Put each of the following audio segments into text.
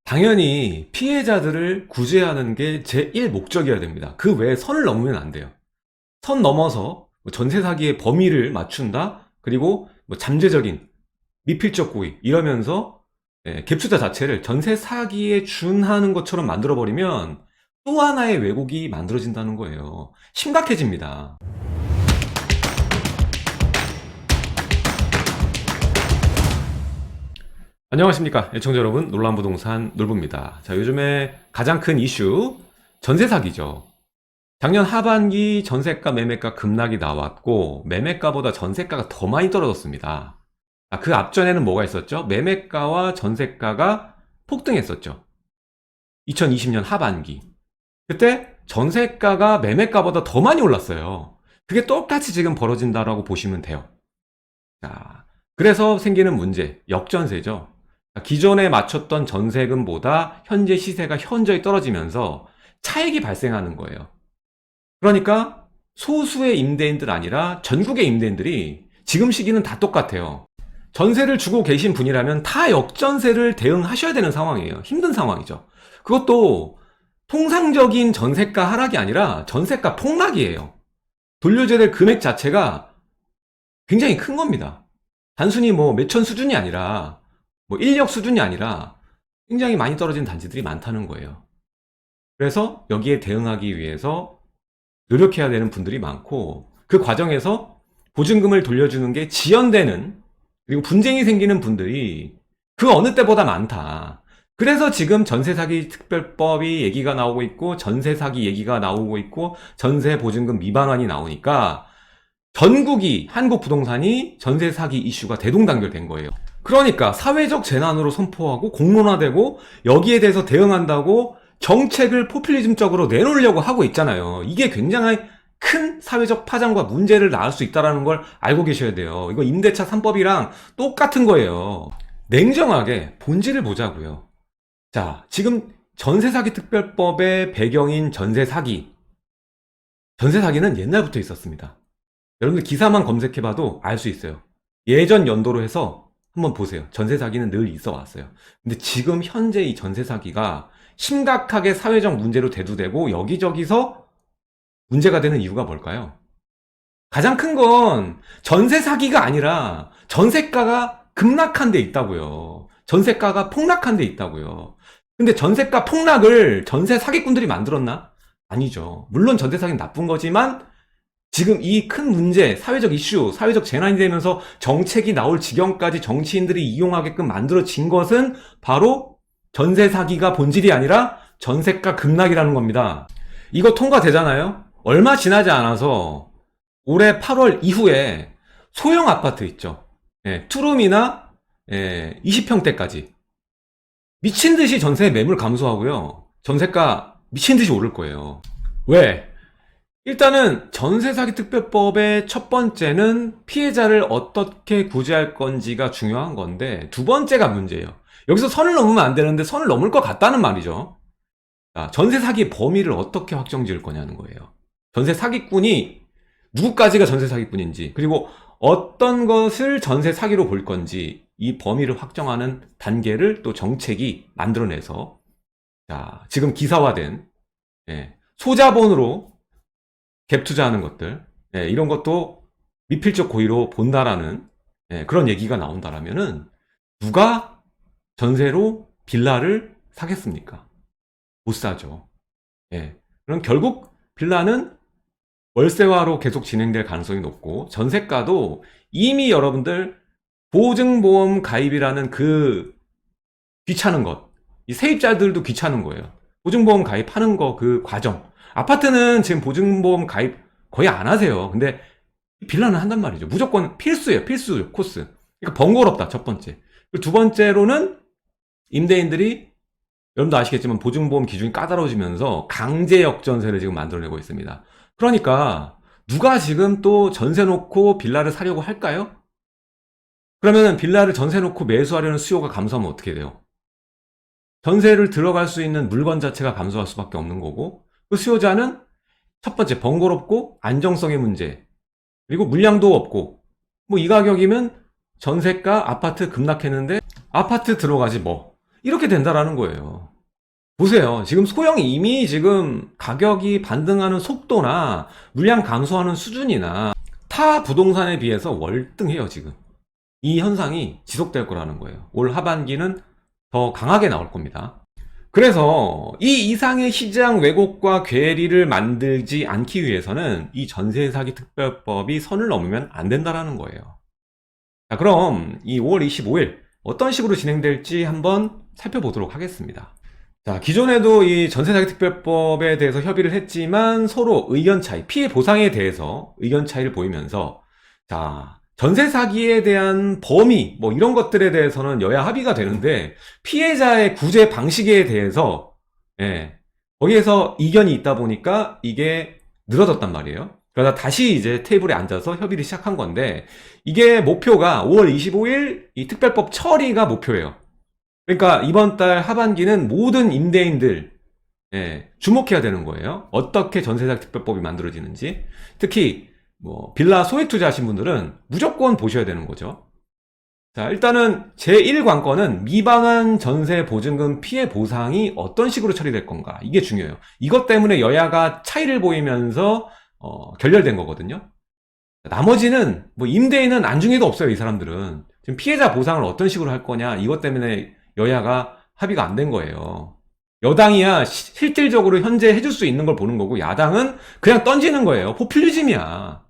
당연히 피해자들을 구제하는 게 제1 목적이어야 됩니다. 그 외에 선을 넘으면 안 돼요. 선 넘어서 전세 사기의 범위를 맞춘다? 그리고 잠재적인 미필적 고의 이러면서 갭 투자 자체를 전세 사기에 준하는 것처럼 만들어버리면 또 하나의 왜곡이 만들어진다는 거예요. 심각해집니다. 안녕하십니까 애청자 여러분, 놀란부동산 놀부입니다. 자, 요즘에 가장 큰 이슈 전세 사기죠. 작년 하반기 전세가 매매가 급락이 나왔고 매매가보다 전세가가 더 많이 떨어졌습니다. 그 앞전에는 뭐가 있었죠? 매매가와 전세가가 폭등했었죠. 2020년 하반기 그때 전세가가 매매가보다 더 많이 올랐어요. 그게 똑같이 지금 벌어진다라고 보시면 돼요. 자, 그래서 생기는 문제, 역전세죠. 기존에 맞췄던 전세금보다 현재 시세가 현저히 떨어지면서 차익이 발생하는 거예요. 그러니까 소수의 임대인들 아니라 전국의 임대인들이 지금 시기는 다 똑같아요. 전세를 주고 계신 분이라면 다 역전세를 대응하셔야 되는 상황이에요. 힘든 상황이죠. 그것도 통상적인 전세가 하락이 아니라 전세가 폭락이에요. 돌려줘야 될 금액 자체가 굉장히 큰 겁니다. 단순히 몇천 수준이 아니라 1억 수준이 아니라 굉장히 많이 떨어진 단지들이 많다는 거예요. 그래서 여기에 대응하기 위해서 노력해야 되는 분들이 많고, 그 과정에서 보증금을 돌려주는 게 지연되는, 그리고 분쟁이 생기는 분들이 그 어느 때보다 많다. 그래서 지금 전세사기 특별법이 얘기가 나오고 있고, 전세사기 얘기가 나오고 있고, 전세보증금 미반환이 나오니까 전국이, 한국부동산이 전세사기 이슈가 대동단결된 거예요. 그러니까 사회적 재난으로 선포하고 공론화되고 여기에 대해서 대응한다고 정책을 포퓰리즘적으로 내놓으려고 하고 있잖아요. 이게 굉장히 큰 사회적 파장과 문제를 낳을 수 있다는 걸 알고 계셔야 돼요. 이거 임대차 3법이랑 똑같은 거예요. 냉정하게 본질을 보자고요. 자, 지금 전세사기 특별법의 배경인 전세사기. 전세사기는 옛날부터 있었습니다. 여러분들 기사만 검색해봐도 알 수 있어요. 예전 연도로 해서 한번 보세요. 전세 사기는 늘 있어 왔어요. 근데 지금 현재 이 전세 사기가 심각하게 사회적 문제로 대두되고 여기저기서 문제가 되는 이유가 뭘까요? 가장 큰 건 전세 사기가 아니라 전세가가 급락한 데 있다고요. 전세가가 폭락한 데 있다고요. 근데 전세가 폭락을 전세 사기꾼들이 만들었나? 아니죠. 물론 전세 사기는 나쁜 거지만 지금 이 큰 문제, 사회적 이슈, 사회적 재난이 되면서 정책이 나올 지경까지 정치인들이 이용하게끔 만들어진 것은 바로 전세 사기가 본질이 아니라 전세가 급락이라는 겁니다. 이거 통과되잖아요? 얼마 지나지 않아서 올해 8월 이후에 소형 아파트 있죠. 투룸이나 20평대까지 미친 듯이 전세 매물 감소하고요. 전세가 미친 듯이 오를 거예요. 왜? 일단은 전세사기 특별법의 첫 번째는 피해자를 어떻게 구제할 건지가 중요한 건데, 두 번째가 문제예요. 여기서 선을 넘으면 안 되는데 선을 넘을 것 같다는 말이죠. 전세사기의 범위를 어떻게 확정 지을 거냐는 거예요. 전세사기꾼이 누구까지가 전세사기꾼인지, 그리고 어떤 것을 전세사기로 볼 건지, 이 범위를 확정하는 단계를 또 정책이 만들어내서, 지금 기사화된 소자본으로 갭 투자하는 것들, 이런 것도 미필적 고의로 본다라는 그런 얘기가 나온다라면은 누가 전세로 빌라를 사겠습니까? 못 사죠. 그럼 결국 빌라는 월세화로 계속 진행될 가능성이 높고, 전세가도 이미 여러분들 보증보험 가입이라는 그 귀찮은 것, 이 세입자들도 귀찮은 거예요. 보증보험 가입하는 거 그 과정. 아파트는 지금 보증보험 가입 거의 안 하세요. 근데 빌라는 한단 말이죠. 무조건 필수예요. 필수 코스. 그러니까 번거롭다, 첫 번째. 그리고 두 번째로는 임대인들이, 여러분도 아시겠지만 보증보험 기준이 까다로워지면서 강제 역전세를 지금 만들어내고 있습니다. 그러니까 누가 지금 또 전세 놓고 빌라를 사려고 할까요? 그러면 빌라를 전세 놓고 매수하려는 수요가 감소하면 어떻게 돼요? 전세를 들어갈 수 있는 물건 자체가 감소할 수밖에 없는 거고, 그 수요자는 첫 번째 번거롭고 안정성의 문제, 그리고 물량도 없고, 이 가격이면 전세가 아파트 급락했는데 아파트 들어가지 이렇게 된다라는 거예요. 보세요. 지금 소형이 이미 지금 가격이 반등하는 속도나 물량 감소하는 수준이나 타 부동산에 비해서 월등해요, 지금. 이 현상이 지속될 거라는 거예요. 올 하반기는 더 강하게 나올 겁니다. 그래서 이 이상의 시장 왜곡과 괴리를 만들지 않기 위해서는 이 전세 사기 특별법이 선을 넘으면 안 된다라는 거예요. 자, 그럼 이 5월 25일 어떤 식으로 진행될지 한번 살펴보도록 하겠습니다. 자, 기존에도 이 전세 사기 특별법에 대해서 협의를 했지만 서로 의견 차이, 피해 보상에 대해서 의견 차이를 보이면서 자, 전세 사기에 대한 범위 뭐 이런 것들에 대해서는 여야 합의가 되는데 피해자의 구제 방식에 대해서 거기에서 이견이 있다 보니까 이게 늘어졌단 말이에요. 그러다 다시 이제 테이블에 앉아서 협의를 시작한 건데 이게 목표가 5월 25일 이 특별법 처리가 목표예요. 그러니까 이번 달 하반기는 모든 임대인들 주목해야 되는 거예요. 어떻게 전세사기 특별법이 만들어지는지. 특히 뭐 빌라 소액 투자하신 분들은 무조건 보셔야 되는 거죠. 자, 일단은 제1관건은 미방한 전세 보증금 피해 보상이 어떤 식으로 처리될 건가. 이게 중요해요. 이것 때문에 여야가 차이를 보이면서 결렬된 거거든요. 나머지는 뭐 임대인은 안중에도 없어요. 이 사람들은 지금 피해자 보상을 어떤 식으로 할 거냐 이것 때문에 여야가 합의가 안 된 거예요. 여당이야 실질적으로 현재 해줄 수 있는 걸 보는 거고 야당은 그냥 던지는 거예요. 포퓰리즘이야.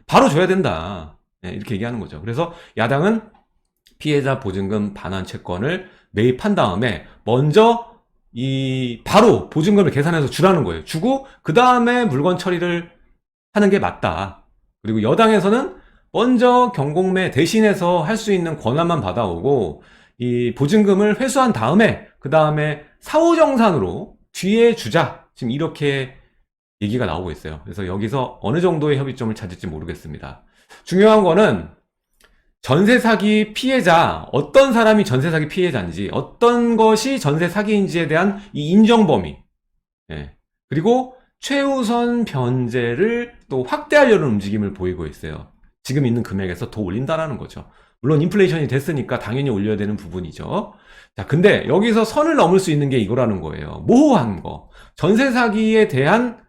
바로 줘야 된다. 이렇게 얘기하는 거죠. 그래서 야당은 피해자 보증금 반환 채권을 매입한 다음에 먼저 바로 보증금을 계산해서 주라는 거예요. 주고 그 다음에 물건 처리를 하는 게 맞다. 그리고 여당에서는 먼저 경공매 대신해서 할 수 있는 권한만 받아오고 이 보증금을 회수한 다음에 그 다음에 사후정산으로 뒤에 주자. 지금 이렇게 얘기가 나오고 있어요. 그래서 여기서 어느 정도의 협의점을 찾을지 모르겠습니다. 중요한 거는 전세 사기 피해자, 어떤 사람이 전세 사기 피해자인지, 어떤 것이 전세 사기인지에 대한 이 인정 범위, 그리고 최우선 변제를 또 확대하려는 움직임을 보이고 있어요. 지금 있는 금액에서 더 올린다라는 거죠. 물론 인플레이션이 됐으니까 당연히 올려야 되는 부분이죠. 자, 근데 여기서 선을 넘을 수 있는 게 이거라는 거예요. 모호한 거. 전세 사기에 대한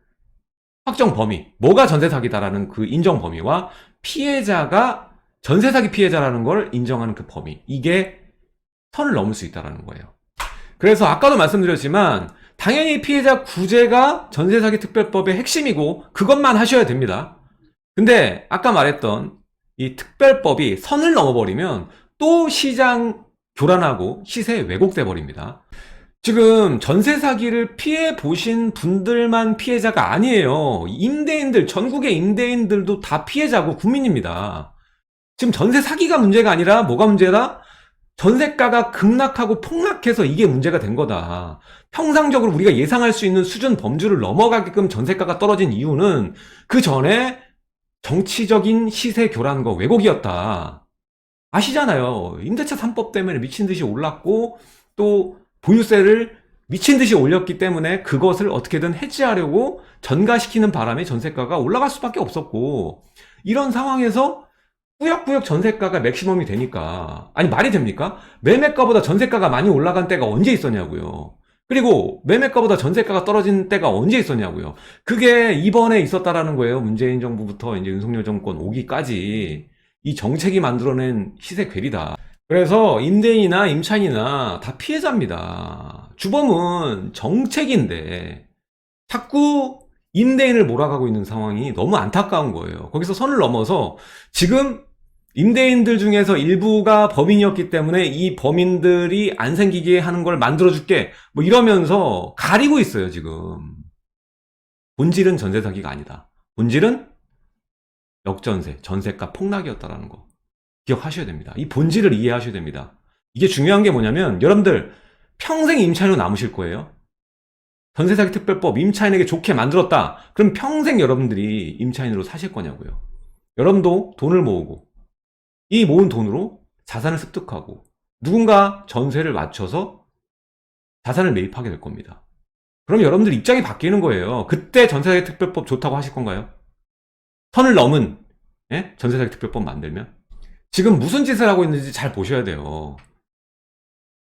확정 범위. 뭐가 전세 사기다라는 그 인정 범위와 피해자가 전세 사기 피해자라는 걸 인정하는 그 범위. 이게 선을 넘을 수 있다라는 거예요. 그래서 아까도 말씀드렸지만 당연히 피해자 구제가 전세 사기 특별법의 핵심이고 그것만 하셔야 됩니다. 근데 아까 말했던 이 특별법이 선을 넘어버리면 또 시장 교란하고 시세 왜곡돼 버립니다. 지금 전세 사기를 피해 보신 분들만 피해자가 아니에요. 임대인들, 전국의 임대인들도 다 피해자고 국민입니다. 지금 전세 사기가 문제가 아니라 뭐가 문제다? 전세가가 급락하고 폭락해서 이게 문제가 된 거다. 평상적으로 우리가 예상할 수 있는 수준 범주를 넘어가게끔 전세가가 떨어진 이유는 그 전에 정치적인 시세 교란과 왜곡이었다. 아시잖아요. 임대차 3법 때문에 미친 듯이 올랐고 또 보유세를 미친 듯이 올렸기 때문에 그것을 어떻게든 해지하려고 전가시키는 바람에 전세가가 올라갈 수밖에 없었고 이런 상황에서 꾸역꾸역 전세가가 맥시멈이 되니까 아니 말이 됩니까? 매매가보다 전세가가 많이 올라간 때가 언제 있었냐고요. 그리고 매매가보다 전세가가 떨어진 때가 언제 있었냐고요. 그게 이번에 있었다라는 거예요. 문재인 정부부터 이제 윤석열 정권 오기까지 이 정책이 만들어낸 시세 괴리다. 그래서 임대인이나 임차인이나 다 피해자입니다. 주범은 정책인데 자꾸 임대인을 몰아가고 있는 상황이 너무 안타까운 거예요. 거기서 선을 넘어서 지금 임대인들 중에서 일부가 범인이었기 때문에 이 범인들이 안 생기게 하는 걸 만들어줄게 뭐 이러면서 가리고 있어요. 지금 본질은 전세 사기가 아니다. 본질은 역전세, 전세가 폭락이었다라는 거 기억하셔야 됩니다. 이 본질을 이해하셔야 됩니다. 이게 중요한 게 뭐냐면 여러분들 평생 임차인으로 남으실 거예요. 전세사기 특별법 임차인에게 좋게 만들었다. 그럼 평생 여러분들이 임차인으로 사실 거냐고요. 여러분도 돈을 모으고 이 모은 돈으로 자산을 습득하고 누군가 전세를 맞춰서 자산을 매입하게 될 겁니다. 그럼 여러분들 입장이 바뀌는 거예요. 그때 전세사기 특별법 좋다고 하실 건가요? 선을 넘은 전세사기 특별법 만들면? 지금 무슨 짓을 하고 있는지 잘 보셔야 돼요.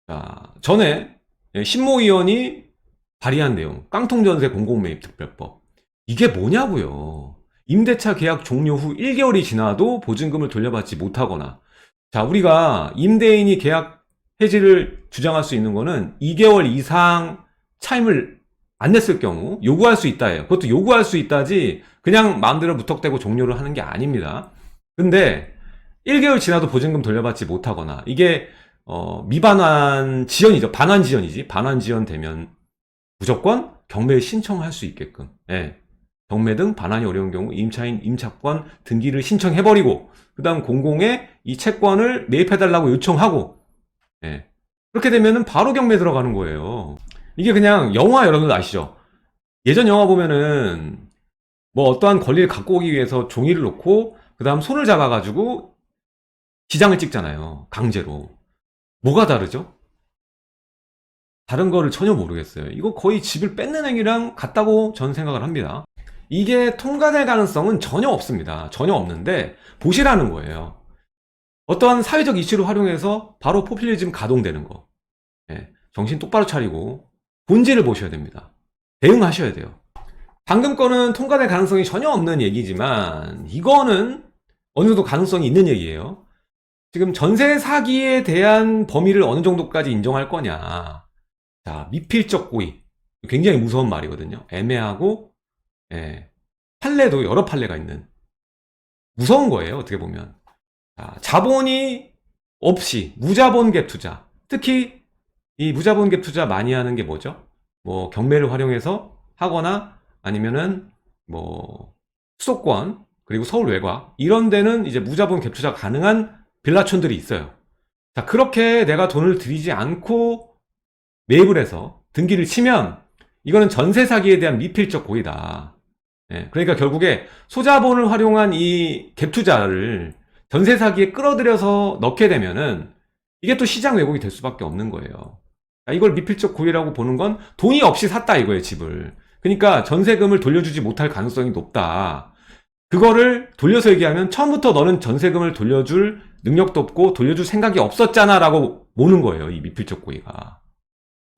자, 전에 신모 의원이 발의한 내용, 깡통전세 공공매입 특별법. 이게 뭐냐고요. 임대차 계약 종료 후 1개월이 지나도 보증금을 돌려받지 못하거나, 자, 우리가 임대인이 계약 해지를 주장할 수 있는 거는 2개월 이상 차임을 안 냈을 경우 요구할 수 있다예요. 그것도 요구할 수 있다지 그냥 마음대로 무턱대고 종료를 하는 게 아닙니다. 근데 1개월 지나도 보증금 돌려받지 못하거나, 이게 미반환 지연이죠. 반환 지연이지. 반환 지연 되면 무조건 경매를 신청할 수 있게끔, 예. 경매 등 반환이 어려운 경우 임차인 임차권 등기를 신청해버리고, 그 다음 공공에 이 채권을 매입해달라고 요청하고, 예. 그렇게 되면은 바로 경매 들어가는 거예요. 이게 그냥 영화, 여러분들 아시죠? 예전 영화 보면은 뭐 어떠한 권리를 갖고 오기 위해서 종이를 놓고 그 다음 손을 잡아가지고 기장을 찍잖아요. 강제로. 뭐가 다르죠? 다른 거를 전혀 모르겠어요. 이거 거의 집을 뺏는 행위랑 같다고 저는 생각을 합니다. 이게 통과될 가능성은 전혀 없습니다. 전혀 없는데 보시라는 거예요. 어떠한 사회적 이슈를 활용해서 바로 포퓰리즘 가동되는 거. 예, 정신 똑바로 차리고 본질을 보셔야 됩니다. 대응하셔야 돼요. 방금 거는 통과될 가능성이 전혀 없는 얘기지만 이거는 어느 정도 가능성이 있는 얘기예요. 지금 전세 사기에 대한 범위를 어느 정도까지 인정할 거냐. 자, 미필적 고의. 굉장히 무서운 말이거든요. 애매하고, 예, 판례도 여러 판례가 있는. 무서운 거예요, 어떻게 보면. 자, 자본이 없이 무자본 갭 투자. 특히 이 무자본 갭 투자 많이 하는 게 뭐죠? 뭐 경매를 활용해서 하거나 아니면은 뭐 수도권 그리고 서울 외곽 이런 데는 이제 무자본 갭 투자 가능한 빌라촌들이 있어요. 자, 그렇게 내가 돈을 들이지 않고 매입을 해서 등기를 치면 이거는 전세 사기에 대한 미필적 고의다. 예, 그러니까 결국에 소자본을 활용한 이 갭 투자를 전세 사기에 끌어들여서 넣게 되면은 이게 또 시장 왜곡이 될 수밖에 없는 거예요. 이걸 미필적 고의라고 보는 건 돈이 없이 샀다 이거예요, 집을. 그러니까 전세금을 돌려주지 못할 가능성이 높다. 그거를 돌려서 얘기하면 처음부터 너는 전세금을 돌려줄 능력도 없고 돌려줄 생각이 없었잖아 라고 모는 거예요, 이 미필적 고의가.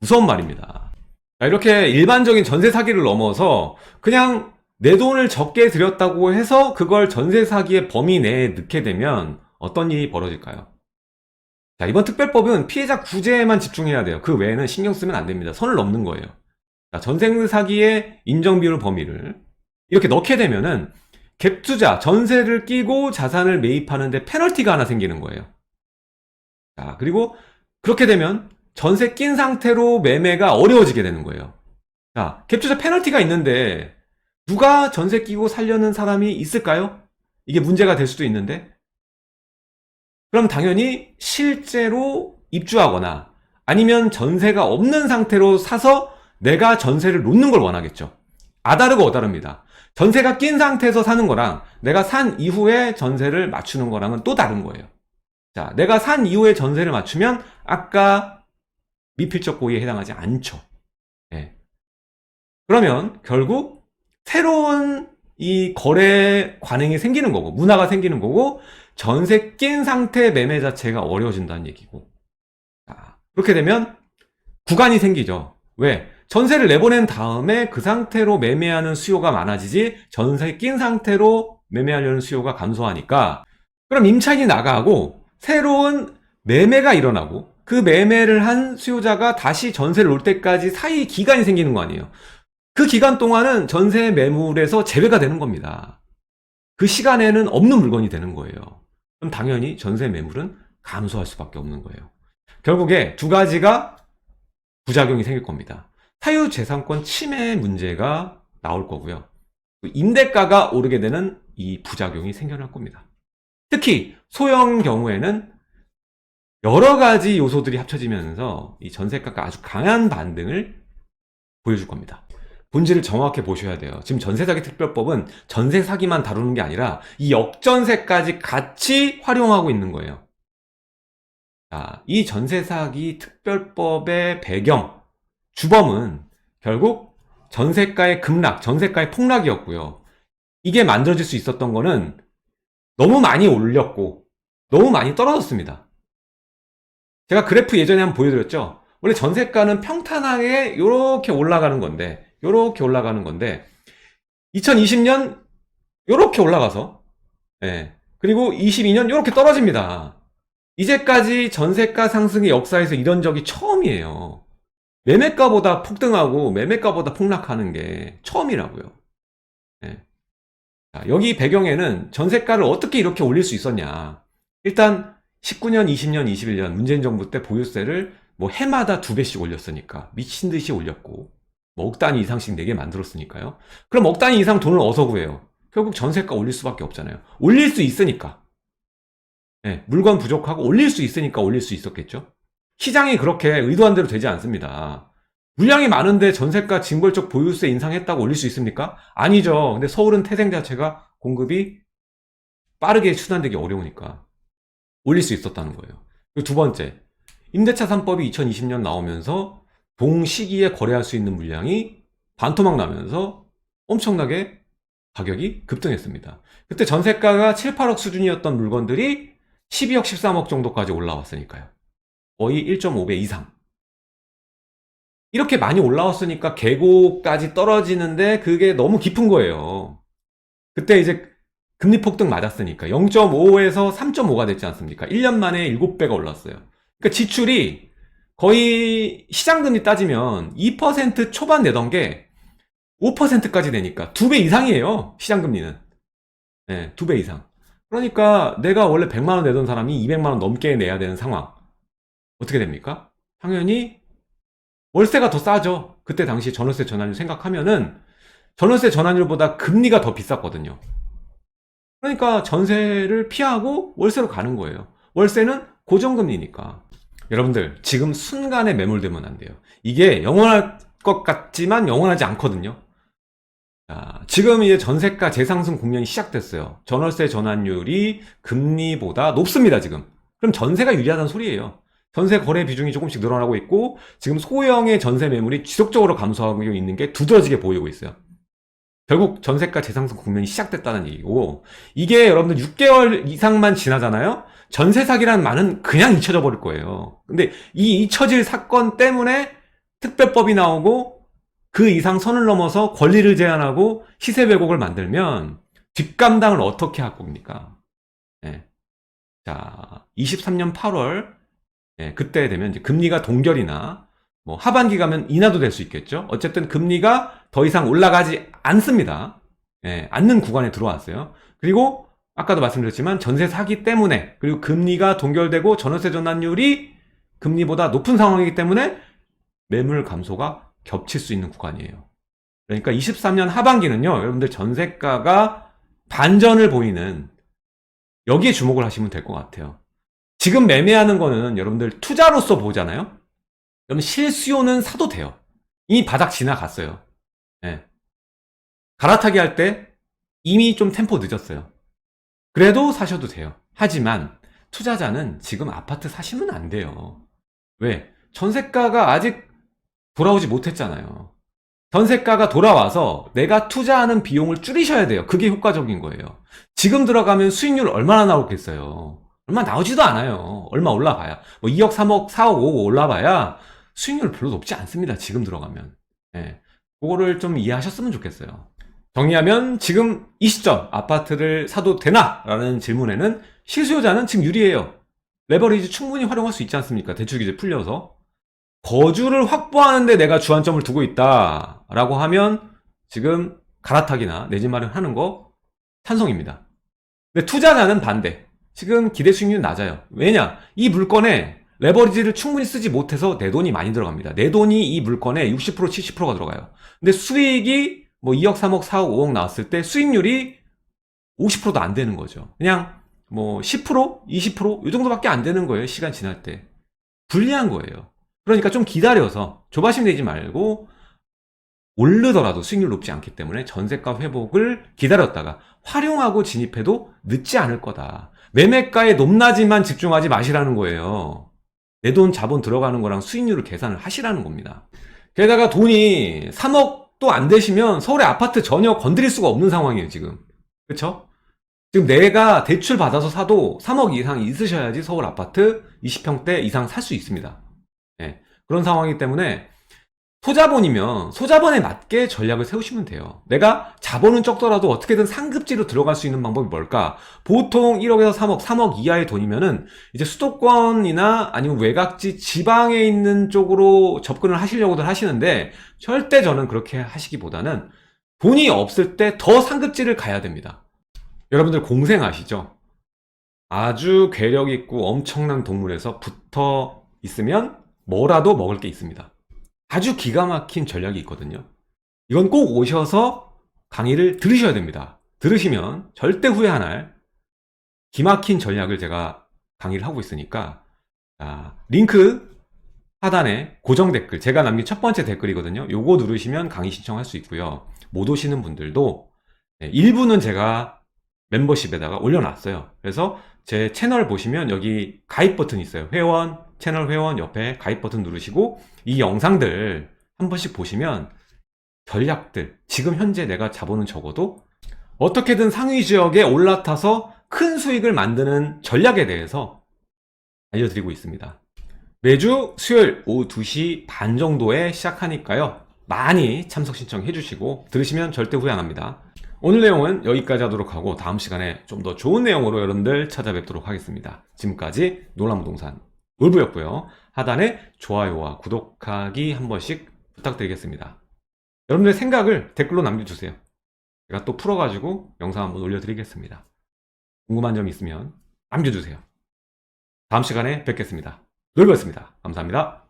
무서운 말입니다. 이렇게 일반적인 전세 사기를 넘어서 그냥 내 돈을 적게 들였다고 해서 그걸 전세 사기의 범위 내에 넣게 되면 어떤 일이 벌어질까요? 자, 이번 특별법은 피해자 구제에만 집중해야 돼요. 그 외에는 신경 쓰면 안 됩니다. 선을 넘는 거예요. 자, 전세 사기의 인정 비율 범위를 이렇게 넣게 되면은 갭 투자, 전세를 끼고 자산을 매입하는데 페널티가 하나 생기는 거예요. 자, 그리고 그렇게 되면 전세 낀 상태로 매매가 어려워지게 되는 거예요. 자, 갭 투자 페널티가 있는데 누가 전세 끼고 살려는 사람이 있을까요? 이게 문제가 될 수도 있는데, 그럼 당연히 실제로 입주하거나 아니면 전세가 없는 상태로 사서 내가 전세를 놓는 걸 원하겠죠. 아다르고 어다릅니다. 전세가 낀 상태에서 사는 거랑 내가 산 이후에 전세를 맞추는 거랑은 또 다른 거예요. 자, 내가 산 이후에 전세를 맞추면 아까 미필적 고의에 해당하지 않죠. 예. 그러면 결국 새로운 이 거래 관행이 생기는 거고, 문화가 생기는 거고, 전세 낀 상태 매매 자체가 어려워진다는 얘기고. 자, 그렇게 되면 구간이 생기죠. 왜? 전세를 내보낸 다음에 그 상태로 매매하는 수요가 많아지지 전세 낀 상태로 매매하려는 수요가 감소하니까, 그럼 임차인이 나가고 새로운 매매가 일어나고 그 매매를 한 수요자가 다시 전세를 놓을 때까지 사이 기간이 생기는 거 아니에요. 그 기간 동안은 전세 매물에서 제외가 되는 겁니다. 그 시간에는 없는 물건이 되는 거예요. 그럼 당연히 전세 매물은 감소할 수밖에 없는 거예요. 결국에 두 가지가 부작용이 생길 겁니다. 사유재산권 침해 문제가 나올 거고요. 임대가가 오르게 되는 이 부작용이 생겨날 겁니다. 특히 소형 경우에는 여러 가지 요소들이 합쳐지면서 이 전세가가 아주 강한 반등을 보여줄 겁니다. 본질을 정확히 보셔야 돼요. 지금 전세사기 특별법은 전세 사기만 다루는 게 아니라 이 역전세까지 같이 활용하고 있는 거예요. 자, 이 전세 사기 특별법의 배경, 주범은 결국 전세가의 급락, 전세가의 폭락이었고요. 이게 만들어질 수 있었던 거는 너무 많이 올렸고 너무 많이 떨어졌습니다. 제가 그래프 예전에 한번 보여드렸죠. 원래 전세가는 평탄하게 이렇게 올라가는 건데, 요렇게 올라가는 건데 2020년 요렇게 올라가서, 예. 그리고 22년 요렇게 떨어집니다. 이제까지 전세가 상승의 역사에서 이런 적이 처음이에요. 매매가보다 폭등하고 매매가보다 폭락하는 게 처음이라고요. 예. 자, 여기 배경에는 전세가를 어떻게 이렇게 올릴 수 있었냐. 일단 19년, 20년, 21년 문재인 정부 때 보유세를 뭐 해마다 2배씩 올렸으니까 미친 듯이 올렸고, 뭐 억 단위 이상씩 내게 만들었으니까요. 그럼 억 단위 이상 돈을 어디서 구해요? 결국 전세가 올릴 수밖에 없잖아요. 올릴 수 있으니까. 예, 물건 부족하고 올릴 수 있으니까 올릴 수 있었겠죠. 시장이 그렇게 의도한 대로 되지 않습니다. 물량이 많은데 전세가 징벌적 보유세 인상했다고 올릴 수 있습니까? 아니죠. 근데 서울은 태생 자체가 공급이 빠르게 추단되기 어려우니까 올릴 수 있었다는 거예요. 그리고 두 번째, 임대차 3법이 2020년 나오면서 동시기에 거래할 수 있는 물량이 반토막 나면서 엄청나게 가격이 급등했습니다. 그때 전세가가 7, 8억 수준이었던 물건들이 12억, 13억 정도까지 올라왔으니까요. 거의 1.5배 이상. 이렇게 많이 올라왔으니까 계고까지 떨어지는데 그게 너무 깊은 거예요. 그때 이제 금리 폭등 맞았으니까 0.5에서 3.5가 됐지 않습니까? 1년 만에 7배가 올랐어요. 그러니까 지출이 거의 시장금리 따지면 2% 초반 내던 게 5%까지 되니까 2배 이상이에요. 시장금리는. 네, 2배 이상. 그러니까 내가 원래 100만 원 내던 사람이 200만 원 넘게 내야 되는 상황. 어떻게 됩니까? 당연히 월세가 더 싸죠. 그때 당시 전월세 전환율 생각하면은 전월세 전환율보다 금리가 더 비쌌거든요. 그러니까 전세를 피하고 월세로 가는 거예요. 월세는 고정금리니까. 여러분들, 지금 순간에 매몰되면 안 돼요. 이게 영원할 것 같지만 영원하지 않거든요. 자, 지금 이제 전세가 재상승 국면이 시작됐어요. 전월세 전환율이 금리보다 높습니다, 지금. 그럼 전세가 유리하다는 소리예요. 전세 거래 비중이 조금씩 늘어나고 있고, 지금 소형의 전세 매물이 지속적으로 감소하고 있는 게 두드러지게 보이고 있어요. 결국 전세가 재상승 국면이 시작됐다는 얘기고, 이게 여러분들 6개월 이상만 지나잖아요? 전세 사기라는 말은 그냥 잊혀져 버릴 거예요. 근데 이 잊혀질 사건 때문에 특별법이 나오고 그 이상 선을 넘어서 권리를 제한하고 시세 왜곡을 만들면 뒷감당을 어떻게 할 겁니까? 예. 자, 23년 8월, 예, 그때 되면 이제 금리가 동결이나 뭐 하반기 가면 인하도 될 수 있겠죠. 어쨌든 금리가 더 이상 올라가지 않습니다. 예, 않는 구간에 들어왔어요. 그리고 아까도 말씀드렸지만 전세 사기 때문에, 그리고 금리가 동결되고 전월세 전환율이 금리보다 높은 상황이기 때문에 매물 감소가 겹칠 수 있는 구간이에요. 그러니까 23년 하반기는요, 여러분들 전세가가 반전을 보이는, 여기에 주목을 하시면 될 것 같아요. 지금 매매하는 거는 여러분들 투자로서 보잖아요. 그럼 실수요는 사도 돼요. 이미 바닥 지나갔어요. 예. 갈아타기 할 때 이미 좀 템포 늦었어요. 그래도 사셔도 돼요. 하지만 투자자는 지금 아파트 사시면 안 돼요. 왜? 전세가가 아직 돌아오지 못했잖아요. 전세가가 돌아와서 내가 투자하는 비용을 줄이셔야 돼요. 그게 효과적인 거예요. 지금 들어가면 수익률 얼마나 나오겠어요? 얼마 나오지도 않아요. 얼마 올라봐야. 뭐 2억, 3억, 4억, 5억 올라봐야 수익률 별로 높지 않습니다. 지금 들어가면. 예. 그거를 좀 이해하셨으면 좋겠어요. 정리하면 지금 이 시점 아파트를 사도 되나? 라는 질문에는 실수요자는 지금 유리해요. 레버리지 충분히 활용할 수 있지 않습니까? 대출규제 풀려서. 거주를 확보하는데 내가 주안점을 두고 있다 라고 하면 지금 갈아타기나 내 집 마련하는 거 찬성입니다. 근데 투자자는 반대. 지금 기대 수익률이 낮아요. 왜냐? 이 물건에 레버리지를 충분히 쓰지 못해서 내 돈이 많이 들어갑니다. 내 돈이 이 물건에 60%, 70%가 들어가요. 근데 수익이 뭐 2억, 3억, 4억, 5억 나왔을 때 수익률이 50%도 안 되는 거죠. 그냥 뭐 10%, 20%이 정도밖에 안 되는 거예요. 시간 지날 때. 불리한 거예요. 그러니까 좀 기다려서 조바심 내지 말고, 오르더라도 수익률 높지 않기 때문에 전세가 회복을 기다렸다가 활용하고 진입해도 늦지 않을 거다. 매매가의 높낮이만 집중하지 마시라는 거예요. 내 돈 자본 들어가는 거랑 수익률을 계산을 하시라는 겁니다. 게다가 돈이 3억도 안 되시면 서울의 아파트 전혀 건드릴 수가 없는 상황이에요, 지금. 그쵸? 지금 내가 대출 받아서 사도 3억 이상 있으셔야지 서울 아파트 20평대 이상 살 수 있습니다. 예, 그런 상황이기 때문에 소자본이면 소자본에 맞게 전략을 세우시면 돼요. 내가 자본은 적더라도 어떻게든 상급지로 들어갈 수 있는 방법이 뭘까? 보통 1억에서 3억, 3억 이하의 돈이면은 이제 수도권이나 아니면 외곽지 지방에 있는 쪽으로 접근을 하시려고들 하시는데 절대 저는 그렇게 하시기보다는 돈이 없을 때 더 상급지를 가야 됩니다. 여러분들 공생 아시죠? 아주 괴력 있고 엄청난 동물에서 붙어 있으면 뭐라도 먹을 게 있습니다. 아주 기가 막힌 전략이 있거든요. 이건 꼭 오셔서 강의를 들으셔야 됩니다. 들으시면 절대 후회 안 할 기막힌 전략을 제가 강의를 하고 있으니까, 링크 하단에 고정 댓글, 제가 남긴 첫 번째 댓글이거든요. 요거 누르시면 강의 신청할 수 있고요. 못 오시는 분들도 일부는 제가 멤버십에다가 올려놨어요. 그래서 제 채널 보시면 여기 가입 버튼 있어요. 회원, 채널 회원 옆에 가입 버튼 누르시고 이 영상들 한 번씩 보시면 전략들, 지금 현재 내가 자본은 적어도 어떻게든 상위 지역에 올라타서 큰 수익을 만드는 전략에 대해서 알려드리고 있습니다. 매주 수요일 오후 2시 반 정도에 시작하니까요. 많이 참석 신청해 주시고 들으시면 절대 후회 안 합니다. 오늘 내용은 여기까지 하도록 하고 다음 시간에 좀 더 좋은 내용으로 여러분들 찾아뵙도록 하겠습니다. 지금까지 놀란부동산 놀부였고요. 하단에 좋아요와 구독하기 한 번씩 부탁드리겠습니다. 여러분들의 생각을 댓글로 남겨주세요. 제가 또 풀어가지고 영상 한번 올려드리겠습니다. 궁금한 점 있으면 남겨주세요. 다음 시간에 뵙겠습니다. 놀부였습니다. 감사합니다.